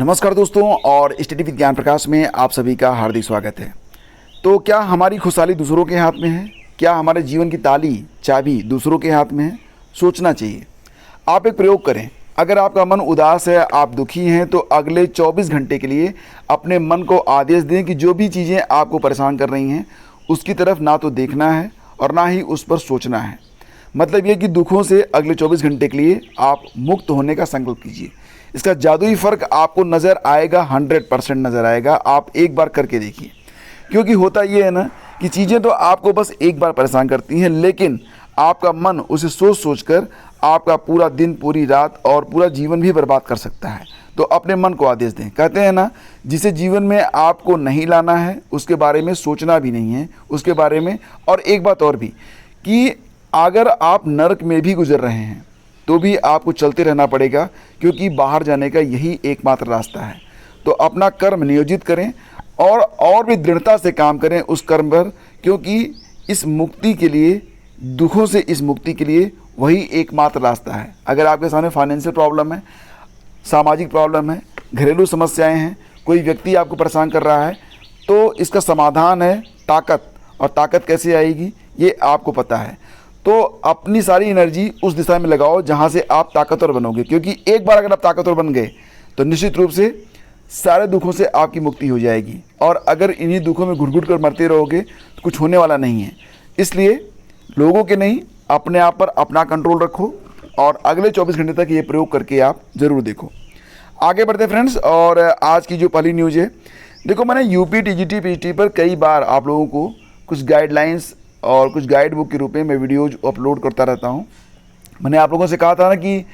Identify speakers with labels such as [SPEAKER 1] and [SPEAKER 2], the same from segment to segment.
[SPEAKER 1] नमस्कार दोस्तों, और स्टडी विद ज्ञान प्रकाश में आप सभी का हार्दिक स्वागत है। तो क्या हमारी खुशहाली दूसरों के हाथ में है? क्या हमारे जीवन की ताली चाबी दूसरों के हाथ में है? सोचना चाहिए। आप एक प्रयोग करें। अगर आपका मन उदास है, आप दुखी हैं, तो अगले 24 घंटे के लिए अपने मन को आदेश दें कि जो भी चीज़ें आपको परेशान कर रही हैं उसकी तरफ ना तो देखना है और ना ही उस पर सोचना है। मतलब ये कि दुखों से अगले 24 घंटे के लिए आप मुक्त होने का संकल्प कीजिए। इसका जादुई फ़र्क आपको नज़र आएगा, 100% नज़र आएगा। आप एक बार करके देखिए। क्योंकि होता ये है ना कि चीज़ें तो आपको बस एक बार परेशान करती हैं, लेकिन आपका मन उसे सोच सोच कर आपका पूरा दिन, पूरी रात और पूरा जीवन भी बर्बाद कर सकता है। तो अपने मन को आदेश दें। कहते हैं ना, जिसे जीवन में आपको नहीं लाना है उसके बारे में सोचना भी नहीं है उसके बारे में। और एक बात और भी कि अगर आप नरक में भी गुजर रहे हैं तो भी आपको चलते रहना पड़ेगा, क्योंकि बाहर जाने का यही एकमात्र रास्ता है। तो अपना कर्म नियोजित करें और भी दृढ़ता से काम करें उस कर्म पर, क्योंकि इस मुक्ति के लिए, दुखों से इस मुक्ति के लिए वही एकमात्र रास्ता है। अगर आपके सामने फाइनेंशियल प्रॉब्लम है, सामाजिक प्रॉब्लम है, घरेलू समस्याएं हैं, कोई व्यक्ति आपको परेशान कर रहा है, तो इसका समाधान है ताकत। और ताकत कैसे आएगी ये आपको पता है। तो अपनी सारी एनर्जी उस दिशा में लगाओ जहाँ से आप ताकतवर बनोगे, क्योंकि एक बार अगर आप ताकतवर बन गए तो निश्चित रूप से सारे दुखों से आपकी मुक्ति हो जाएगी। और अगर इन्हीं दुखों में घुट-घुट कर मरते रहोगे तो कुछ होने वाला नहीं है। इसलिए लोगों के नहीं, अपने आप पर अपना कंट्रोल रखो और अगले 24 घंटे तक ये प्रयोग करके आप ज़रूर देखो। आगे बढ़ते फ्रेंड्स, और आज की जो पहली न्यूज़ है, देखो मैंने यूपी टीजीटी पीजीटी पर कई बार आप लोगों को कुछ गाइडलाइंस और कुछ गाइड बुक के रूप में मैं वीडियोज अपलोड करता रहता हूं। मैंने आप लोगों से कहा था ना कि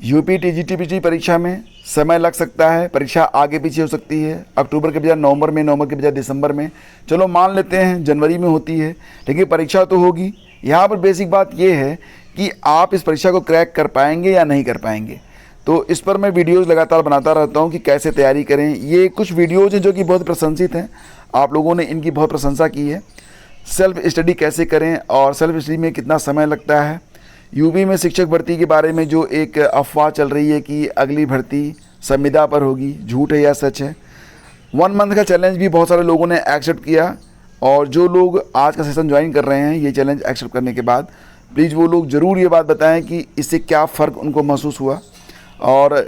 [SPEAKER 1] यूपी टीजीटी पीजीटी परीक्षा में समय लग सकता है, परीक्षा आगे पीछे हो सकती है, अक्टूबर के बजाय नवंबर में, नवंबर के बजाय दिसंबर में, चलो मान लेते हैं जनवरी में होती है, लेकिन परीक्षा तो होगी। यहाँ पर बेसिक बात ये है कि आप इस परीक्षा को क्रैक कर पाएंगे या नहीं कर पाएंगे। तो इस पर मैं वीडियोज़ लगातार बनाता रहता हूँ कि कैसे तैयारी करें। ये कुछ वीडियोज़ हैं जो कि बहुत प्रशंसित हैं, आप लोगों ने इनकी बहुत प्रशंसा की है। सेल्फ स्टडी कैसे करें और सेल्फ स्टडी में कितना समय लगता है। यूपी में शिक्षक भर्ती के बारे में जो एक अफवाह चल रही है कि अगली भर्ती संविदा पर होगी, झूठ है या सच है। 1 मंथ का चैलेंज भी बहुत सारे लोगों ने एक्सेप्ट किया, और जो लोग आज का सेशन ज्वाइन कर रहे हैं ये चैलेंज एक्सेप्ट करने के बाद, प्लीज़ वो लोग ज़रूर ये बात बताएं कि इससे क्या फ़र्क उनको महसूस हुआ और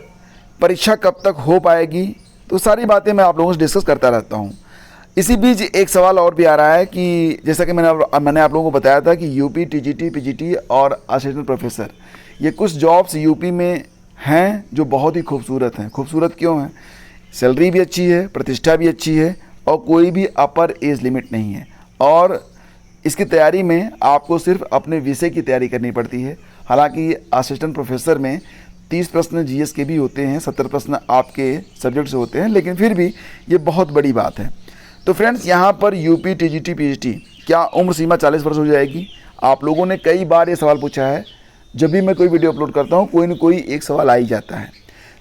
[SPEAKER 1] परीक्षा कब तक हो पाएगी। तो सारी बातें मैं आप लोगों से डिस्कस करता रहता हूँ। इसी बीच एक सवाल और भी आ रहा है कि जैसा कि मैंने आप लोगों को बताया था कि यूपी टीजीटी पीजीटी और असिस्टेंट प्रोफेसर, ये कुछ जॉब्स यूपी में हैं जो बहुत ही खूबसूरत हैं। खूबसूरत क्यों हैं? सैलरी भी अच्छी है, प्रतिष्ठा भी अच्छी है, और कोई भी अपर एज लिमिट नहीं है। और इसकी तैयारी में आपको सिर्फ अपने विषय की तैयारी करनी पड़ती है। हालांकि असिस्टेंट प्रोफेसर में 30 प्रश्न जीएस के भी होते हैं, 70 प्रश्न आपके सब्जेक्ट से होते हैं, लेकिन फिर भी ये बहुत बड़ी बात है। तो फ्रेंड्स, यहाँ पर यूपी टीजीटी पीजीटी, क्या उम्र सीमा 40 वर्ष हो जाएगी? आप लोगों ने कई बार ये सवाल पूछा है। जब भी मैं कोई वीडियो अपलोड करता हूँ कोई न कोई एक सवाल आ ही जाता है।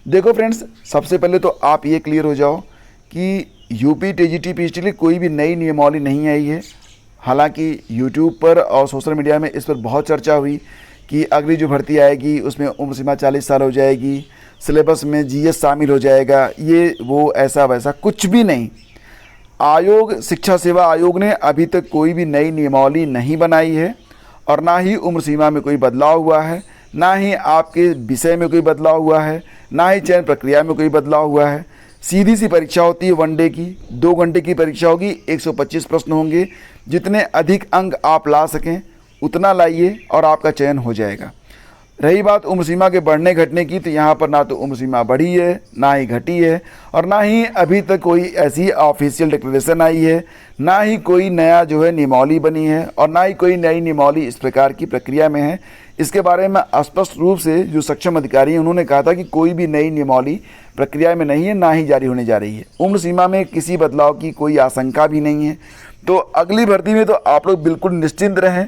[SPEAKER 1] देखो फ्रेंड्स, सबसे पहले तो आप ये क्लियर हो जाओ कि यूपी टीजीटी पीजीटी के लिए कोई भी नई नियमावली नहीं आई है। हालांकि यूट्यूब पर और सोशल मीडिया में इस पर बहुत चर्चा हुई कि अगली जो भर्ती आएगी उसमें उम्र सीमा 40 साल हो जाएगी, सिलेबस में जीएस शामिल हो जाएगा, ये वो ऐसा वैसा कुछ भी नहीं। आयोग, शिक्षा सेवा आयोग ने अभी तक कोई भी नई नियमावली नहीं बनाई है, और ना ही उम्र सीमा में कोई बदलाव हुआ है, ना ही आपके विषय में कोई बदलाव हुआ है, ना ही चयन प्रक्रिया में कोई बदलाव हुआ है। सीधी सी परीक्षा होती है, 1 डे की, 2 घंटे की परीक्षा होगी, 125 प्रश्न होंगे। जितने अधिक अंक आप ला सकें उतना लाइए और आपका चयन हो जाएगा। रही बात उम्र सीमा के बढ़ने घटने की, तो यहाँ पर ना तो उम्र सीमा बढ़ी है, ना ही घटी है, और ना ही अभी तक कोई ऐसी ऑफिशियल डिक्लेरेशन आई है, ना ही कोई नया जो है नियमावली बनी है, और ना ही कोई नई नियमावली इस प्रकार की प्रक्रिया में है। इसके बारे में स्पष्ट रूप से जो सक्षम अधिकारी हैं उन्होंने कहा था कि कोई भी नई नियमावली प्रक्रिया में नहीं है, ना ही जारी होने जा रही है। उम्र सीमा में किसी बदलाव की कोई आशंका भी नहीं है। तो अगली भर्ती में तो आप लोग बिल्कुल निश्चिंत रहें,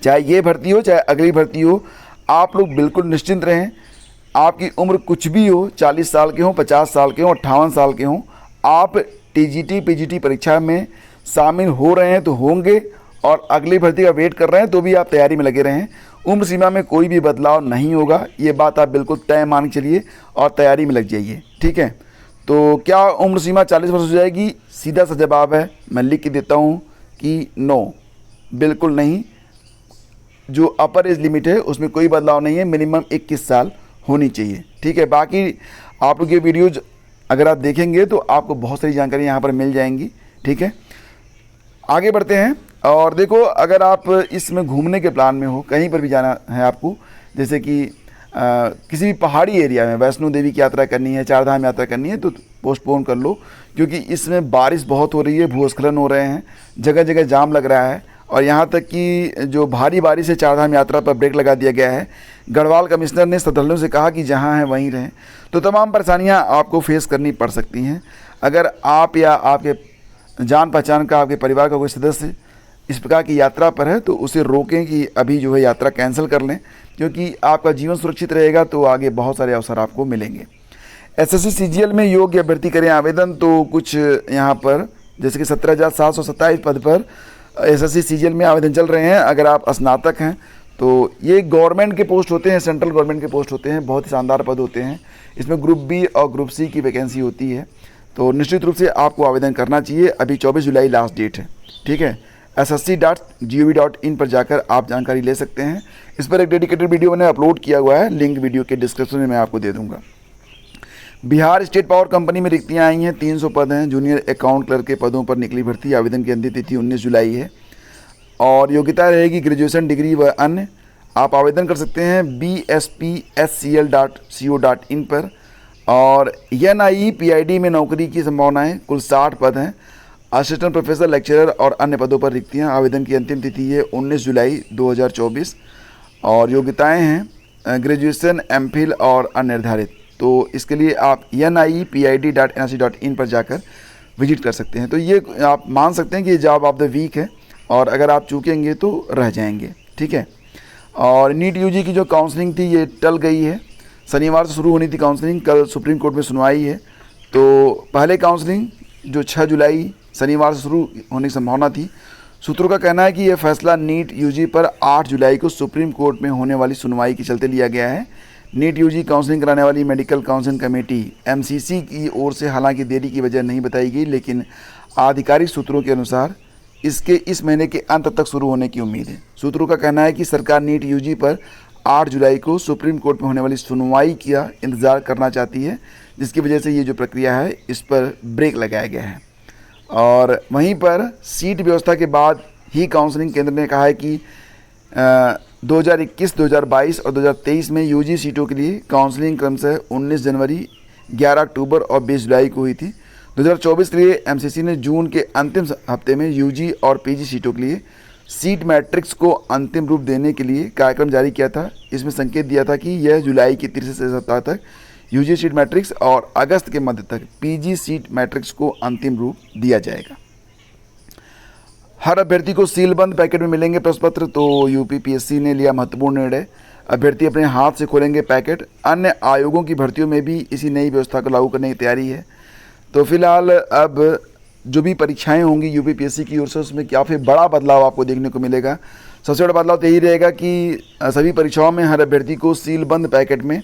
[SPEAKER 1] चाहे ये भर्ती हो चाहे अगली भर्ती हो, आप लोग बिल्कुल निश्चिंत रहें। आपकी उम्र कुछ भी हो, 40 साल के हों, 50 साल के हों, 58 साल के हों, आप टीजीटी पीजीटी परीक्षा में शामिल हो रहे हैं तो होंगे, और अगली भर्ती का वेट कर रहे हैं तो भी आप तैयारी में लगे रहें। उम्र सीमा में कोई भी बदलाव नहीं होगा, ये बात आप बिल्कुल तय मान के चलिए और तैयारी में लग जाइए। ठीक है, तो क्या उम्र सीमा 40 वर्ष हो जाएगी? सीधा सा जवाब है, मैं लिख के देता हूँ कि नो, बिल्कुल नहीं। जो अपर एज लिमिट है उसमें कोई बदलाव नहीं है, मिनिमम 21 साल होनी चाहिए। ठीक है, बाकी आप लोग ये वीडियोज अगर आप देखेंगे तो आपको बहुत सारी जानकारी यहाँ पर मिल जाएंगी। ठीक है, आगे बढ़ते हैं। और देखो, अगर आप इसमें घूमने के प्लान में हो, कहीं पर भी जाना है आपको, जैसे कि किसी भी पहाड़ी एरिया में वैष्णो देवी की यात्रा करनी है, चार धाम यात्रा करनी है, तो पोस्टपोन कर लो, क्योंकि इसमें बारिश बहुत हो रही है, भूस्खलन हो रहे हैं, जगह जगह जाम लग रहा है, और यहाँ तक कि जो भारी बारिश है चार धाम यात्रा पर ब्रेक लगा दिया गया है। गढ़वाल कमिश्नर ने श्रद्धालुओं से कहा कि जहाँ हैं वहीं रहें। तो तमाम परेशानियाँ आपको फेस करनी पड़ सकती हैं। अगर आप या आपके जान पहचान का, आपके परिवार का कोई सदस्य इस प्रकार की यात्रा पर है तो उसे रोकें कि अभी जो है यात्रा कैंसिल कर लें, क्योंकि आपका जीवन सुरक्षित रहेगा तो आगे बहुत सारे अवसर आपको मिलेंगे। एसएससी सीजीएल में योग्य अभ्यर्थी करें आवेदन। तो कुछ यहाँ पर जैसे कि 17,727 पद पर एसएससी सीजीएल में आवेदन चल रहे हैं। अगर आप स्नातक हैं तो ये गवर्नमेंट के पोस्ट होते हैं, सेंट्रल गवर्नमेंट के पोस्ट होते हैं, बहुत ही शानदार पद होते हैं। इसमें ग्रुप बी और ग्रुप सी की वैकेंसी होती है, तो निश्चित रूप से आपको आवेदन करना चाहिए। अभी 24 जुलाई लास्ट डेट है। ठीक है, ssc.gov.in पर जाकर आप जानकारी ले सकते हैं। इस पर एक डेडिकेटेड वीडियो मैंने अपलोड किया हुआ है, लिंक वीडियो के डिस्क्रिप्शन में मैं आपको दे दूंगा। बिहार स्टेट पावर कंपनी में रिक्तियां आई हैं, 300 पद हैं। जूनियर अकाउंट क्लर्क के पदों पर निकली भर्ती। आवेदन की अंतिम तिथि 19 जुलाई है और योग्यता रहेगी ग्रेजुएशन डिग्री व अन्य। आप आवेदन कर सकते हैं bspscl.co.in पर। और NIE-PID में नौकरी की संभावनाएं, कुल 60 पद हैं। असिस्टेंट प्रोफेसर, लेक्चरर और अन्य पदों पर रिक्तियां। आवेदन की अंतिम तिथि है 19 जुलाई 2024 और योग्यताएं हैं ग्रेजुएशन, एमफिल और अनिर्धारित। तो इसके लिए आप NIE-PID.NRC.in पर जाकर विजिट कर सकते हैं। तो ये आप मान सकते हैं कि ये जॉब ऑफ द वीक है और अगर आप चूकेंगे तो रह जाएंगे। ठीक है, और नीट यूजी की जो काउंसलिंग थी ये टल गई है। शनिवार से शुरू होनी थी काउंसलिंग, कल सुप्रीम कोर्ट में सुनवाई है। तो पहले काउंसलिंग जो 6 जुलाई शनिवार से शुरू होने की संभावना थी। सूत्रों का कहना है कि यह फैसला नीट यूजी पर 8 जुलाई को सुप्रीम कोर्ट में होने वाली सुनवाई के चलते लिया गया है। नीट यूजी काउंसलिंग कराने वाली मेडिकल काउंसलिंग कमेटी MCC की ओर से हालांकि देरी की वजह नहीं बताई गई, लेकिन आधिकारिक सूत्रों के अनुसार इसके इस महीने के अंत तक शुरू होने की उम्मीद है। सूत्रों का कहना है कि सरकार नीट यूजी पर 8 जुलाई को सुप्रीम कोर्ट में होने वाली सुनवाई का इंतज़ार करना चाहती है, जिसकी वजह से ये जो प्रक्रिया है इस पर ब्रेक लगाया गया है। और वहीं पर सीट व्यवस्था के बाद ही काउंसलिंग केंद्र ने कहा है कि 2021, 2022 और 2023 में यूजी सीटों के लिए काउंसलिंग क्रमशः 19 जनवरी, 11 अक्टूबर और 20 जुलाई को हुई थी। 2024 के लिए MCC ने जून के अंतिम हफ्ते में यूजी और पीजी सीटों के लिए सीट मैट्रिक्स को अंतिम रूप देने के लिए कार्यक्रम जारी किया था। इसमें संकेत दिया था कि यह जुलाई के तीसरे सप्ताह तक यूजी सीट मैट्रिक्स और अगस्त के मध्य तक पीजी सीट मैट्रिक्स को अंतिम रूप दिया जाएगा। हर अभ्यर्थी को सीलबंद पैकेट में मिलेंगे प्रश्न पत्र। तो UPPSC ने लिया महत्वपूर्ण निर्णय, अभ्यर्थी अपने हाथ से खोलेंगे पैकेट। अन्य आयोगों की भर्तियों में भी इसी नई व्यवस्था को लागू करने की तैयारी है। तो फिलहाल अब जो भी परीक्षाएं होंगी UPPSC की ओर से, उसमें काफ़ी बड़ा बदलाव आपको देखने को मिलेगा। सबसे बड़ा बदलाव तो यही रहेगा कि सभी परीक्षाओं में हर अभ्यर्थी को सीलबंद पैकेट में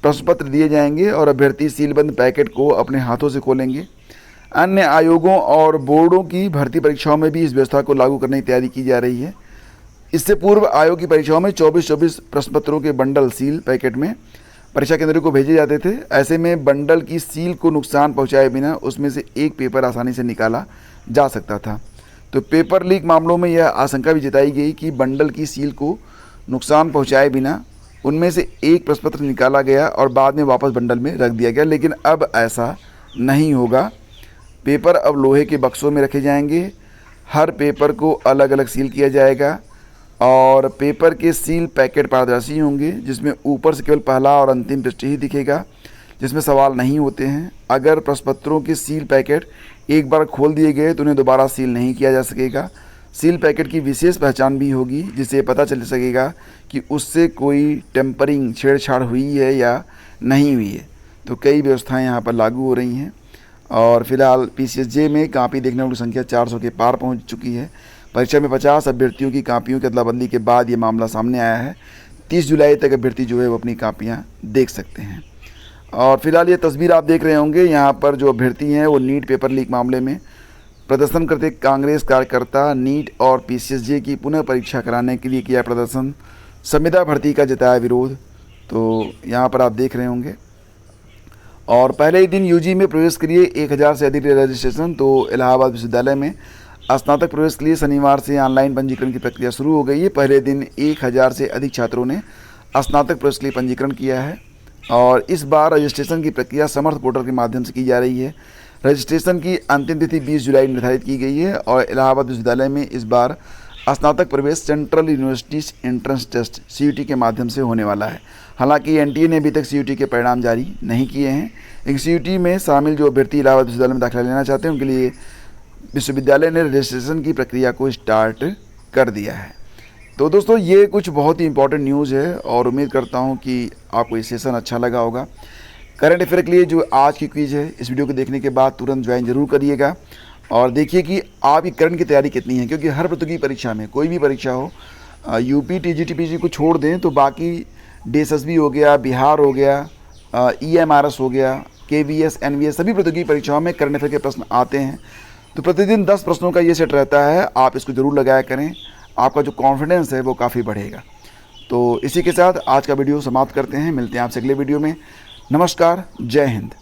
[SPEAKER 1] प्रश्न पत्र दिए जाएंगे और अभ्यर्थी सीलबंद पैकेट को अपने हाथों से खोलेंगे। अन्य आयोगों और बोर्डों की भर्ती परीक्षाओं में भी इस व्यवस्था को लागू करने की तैयारी की जा रही है। इससे पूर्व आयोग की परीक्षाओं में 24-24 प्रश्न पत्रों के बंडल सील पैकेट में परीक्षा केंद्रों को भेजे जाते थे। ऐसे में बंडल की सील को नुकसान पहुंचाए बिना उसमें से एक पेपर आसानी से निकाला जा सकता था। तो पेपर लीक मामलों में यह आशंका भी जताई गई कि बंडल की सील को नुकसान पहुंचाए बिना उनमें से एक प्रश्न पत्र निकाला गया और बाद में वापस बंडल में रख दिया गया, लेकिन अब ऐसा नहीं होगा। पेपर अब लोहे के बक्सों में रखे जाएंगे। हर पेपर को अलग अलग सील किया जाएगा और पेपर के सील पैकेट पारदर्शी होंगे, जिसमें ऊपर से केवल पहला और अंतिम पृष्ठ ही दिखेगा, जिसमें सवाल नहीं होते हैं। अगर प्रश्न पत्रों के सील पैकेट एक बार खोल दिए गए तो उन्हें दोबारा सील नहीं किया जा सकेगा। सील पैकेट की विशेष पहचान भी होगी, जिससे पता चल सकेगा कि उससे कोई टेम्परिंग, छेड़छाड़ हुई है या नहीं हुई है। तो कई व्यवस्थाएं यहाँ पर लागू हो रही हैं और फिलहाल PCSJ में कापी देखने वालों की संख्या 400 के पार पहुँच चुकी है। परीक्षा में 50 अभ्यर्थियों की कापियों की अदला-बदली के बाद ये मामला सामने आया है। 30 जुलाई तक अभ्यर्थी जो है वो अपनी कापियाँ देख सकते हैं। और फिलहाल ये तस्वीर आप देख रहे होंगे, यहाँ पर जो अभ्यर्थी हैं वो नीट पेपर लीक मामले में प्रदर्शन करते कांग्रेस कार्यकर्ता नीट और पीसीएसजे की पुनः परीक्षा कराने के लिए किया प्रदर्शन, संविदा भर्ती का जताया विरोध। तो यहाँ पर आप देख रहे होंगे। और पहले ही दिन यूजी में प्रवेश के लिए 1000 से अधिक रजिस्ट्रेशन। तो इलाहाबाद विश्वविद्यालय में स्नातक प्रवेश के लिए शनिवार से ऑनलाइन पंजीकरण की प्रक्रिया शुरू हो गई है। पहले दिन 1000 से अधिक छात्रों ने स्नातक प्रवेश के लिए पंजीकरण किया है और इस बार रजिस्ट्रेशन की प्रक्रिया समर्थ पोर्टल के माध्यम से की जा रही है। रजिस्ट्रेशन की अंतिम तिथि 20 जुलाई निर्धारित की गई है और इलाहाबाद विश्वविद्यालय में इस बार स्नातक प्रवेश central university entrance test CUT के माध्यम से होने वाला है। हालांकि NTA ने अभी तक CUT के परिणाम जारी नहीं किए हैं, लेकिन CUT में शामिल जो अभ्यर्थी इलाहाबाद विश्वविद्यालय में दाखिला लेना चाहते हैं उनके लिए विश्वविद्यालय ने रजिस्ट्रेशन की प्रक्रिया को स्टार्ट कर दिया है। तो दोस्तों ये कुछ बहुत ही इंपॉर्टेंट न्यूज़ है और उम्मीद करता हूँ कि आपको ये सेशन अच्छा लगा होगा। करंट अफेयर के लिए जो आज की क्विज है, इस वीडियो को देखने के बाद तुरंत ज्वाइन जरूर करिएगा और देखिए कि आपकी करंट की तैयारी कितनी है, क्योंकि हर प्रतियोगी परीक्षा में कोई भी परीक्षा हो, UP TGT PG को छोड़ दें तो बाकी DSSB हो गया, बिहार हो गया, EMRS हो गया, KVS NVS सभी प्रतियोगी परीक्षाओं में करंट अफेयर के प्रश्न आते हैं। तो प्रतिदिन 10 प्रश्नों का ये सेट रहता है, आप इसको ज़रूर लगाया करें, आपका जो कॉन्फिडेंस है वो काफ़ी बढ़ेगा। तो इसी के साथ आज का वीडियो समाप्त करते हैं, मिलते हैं आपसे अगले वीडियो में। नमस्कार, जय हिंद।